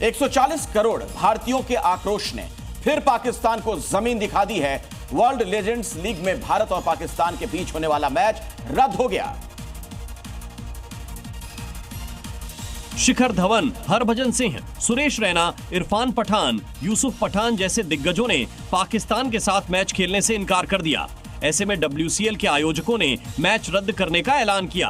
140 करोड़ भारतीयों के आक्रोश ने फिर पाकिस्तान को जमीन दिखा दी है। वर्ल्ड लेजेंड्स लीग में भारत और पाकिस्तान के बीच होने वाला मैच रद्द हो गया। शिखर धवन, हरभजन सिंह, सुरेश रैना, इरफान पठान, यूसुफ पठान जैसे दिग्गजों ने पाकिस्तान के साथ मैच खेलने से इनकार कर दिया। ऐसे में WCL के आयोजकों ने मैच रद्द करने का ऐलान किया।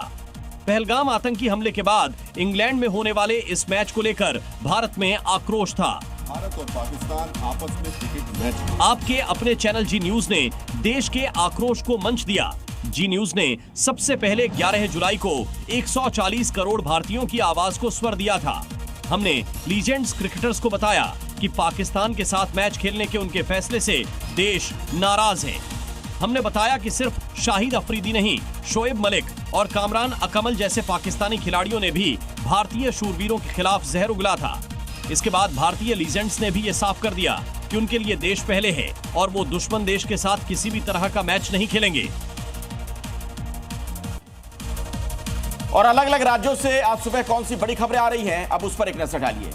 पहलगाम आतंकी हमले के बाद इंग्लैंड में होने वाले इस मैच को लेकर भारत में आक्रोश था। भारत और पाकिस्तान आपस में क्रिकेट मैच। आपके अपने चैनल जी न्यूज ने देश के आक्रोश को मंच दिया। जी न्यूज ने सबसे पहले 11 जुलाई को 140 करोड़ भारतीयों की आवाज को स्वर दिया था। हमने लीजेंड्स क्रिकेटर्स को बताया कि पाकिस्तान के साथ मैच खेलने के उनके फैसले से देश नाराज है। हमने बताया कि सिर्फ शाहिद अफरीदी नहीं, शोएब मलिक और कामरान अकमल जैसे पाकिस्तानी खिलाड़ियों ने भी भारतीय शूरवीरों के खिलाफ जहर उगला था। इसके बाद भारतीय लीजेंड्स ने भी ये साफ कर दिया कि उनके लिए देश पहले है और वो दुश्मन देश के साथ किसी भी तरह का मैच नहीं खेलेंगे। और अलग अलग राज्यों से आज सुबह कौन सी बड़ी खबरें आ रही हैं, अब उस पर एक नजर डालिए।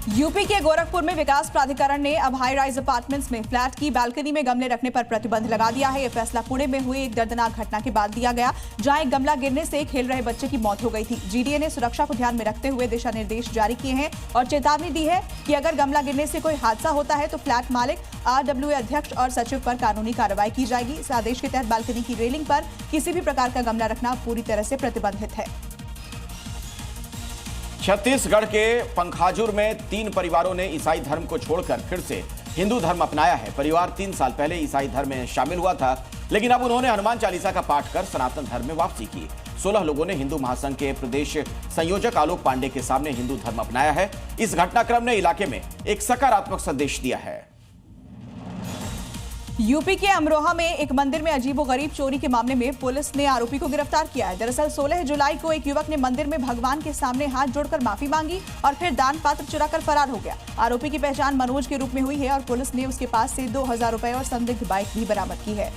यूपी के गोरखपुर में विकास प्राधिकरण ने अब हाई राइज अपार्टमेंट्स में फ्लैट की बालकनी में गमले रखने पर प्रतिबंध लगा दिया है। यह फैसला पुणे में हुई एक दर्दनाक घटना के बाद दिया गया, जहां एक गमला गिरने से खेल रहे बच्चे की मौत हो गई थी। जीडीए ने सुरक्षा को ध्यान में रखते हुए दिशा निर्देश जारी किए हैं और चेतावनी दी है कि अगर गमला गिरने से कोई हादसा होता है तो फ्लैट मालिक, RWA अध्यक्ष और सचिव पर कानूनी कार्रवाई की जाएगी। इस आदेश के तहत बालकनी की रेलिंग पर किसी भी प्रकार का गमला रखना पूरी तरह से प्रतिबंधित है। छत्तीसगढ़ के पंखाजुर में 3 परिवारों ने ईसाई धर्म को छोड़कर फिर से हिंदू धर्म अपनाया है। परिवार 3 साल पहले ईसाई धर्म में शामिल हुआ था, लेकिन अब उन्होंने हनुमान चालीसा का पाठ कर सनातन धर्म में वापसी की। 16 लोगों ने हिंदू महासंघ के प्रदेश संयोजक आलोक पांडे के सामने हिंदू धर्म अपनाया है। इस घटनाक्रम ने इलाके में एक सकारात्मक संदेश दिया है। यूपी के अमरोहा में एक मंदिर में अजीबोगरीब चोरी के मामले में पुलिस ने आरोपी को गिरफ्तार किया है। दरअसल 16 जुलाई को एक युवक ने मंदिर में भगवान के सामने हाथ जोड़कर माफी मांगी और फिर दान पात्र चुराकर फरार हो गया। आरोपी की पहचान मनोज के रूप में हुई है और पुलिस ने उसके पास से 2000 रुपए और संदिग्ध बाइक भी बरामद की है।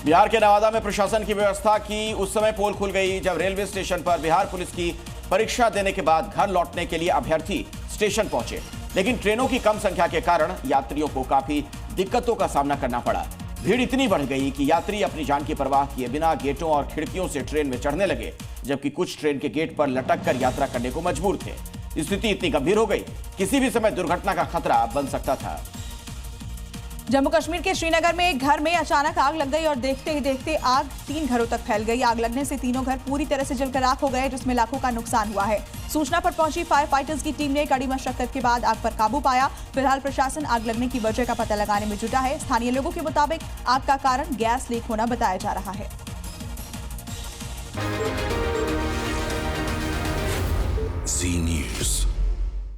बिहार के नवादा में प्रशासन की व्यवस्था की उस समय पोल खुल गई जब रेलवे स्टेशन पर बिहार पुलिस की परीक्षा देने के बाद घर लौटने के लिए अभ्यर्थी स्टेशन पहुंचे, लेकिन ट्रेनों की कम संख्या के कारण यात्रियों को काफी दिक्कतों का सामना करना पड़ा। भीड़ इतनी बढ़ गई कि यात्री अपनी जान की परवाह किए बिना गेटों और खिड़कियों से ट्रेन में चढ़ने लगे, जबकि कुछ ट्रेन के गेट पर लटक कर यात्रा करने को मजबूर थे। स्थिति इतनी गंभीर हो गई, किसी भी समय दुर्घटना का खतरा बन सकता था। जम्मू कश्मीर के श्रीनगर में एक घर में अचानक आग लग गई और देखते ही देखते आग 3 घरों तक फैल गई। आग लगने से तीनों घर पूरी तरह से जलकर राख हो गए, जिसमें लाखों का नुकसान हुआ है। सूचना पर पहुंची फायर फाइटर्स की टीम ने कड़ी मशक्कत के बाद आग पर काबू पाया। फिलहाल प्रशासन आग लगने की वजह का पता लगाने में जुटा है। स्थानीय लोगों के मुताबिक आग का कारण गैस लीक होना बताया जा रहा है। जी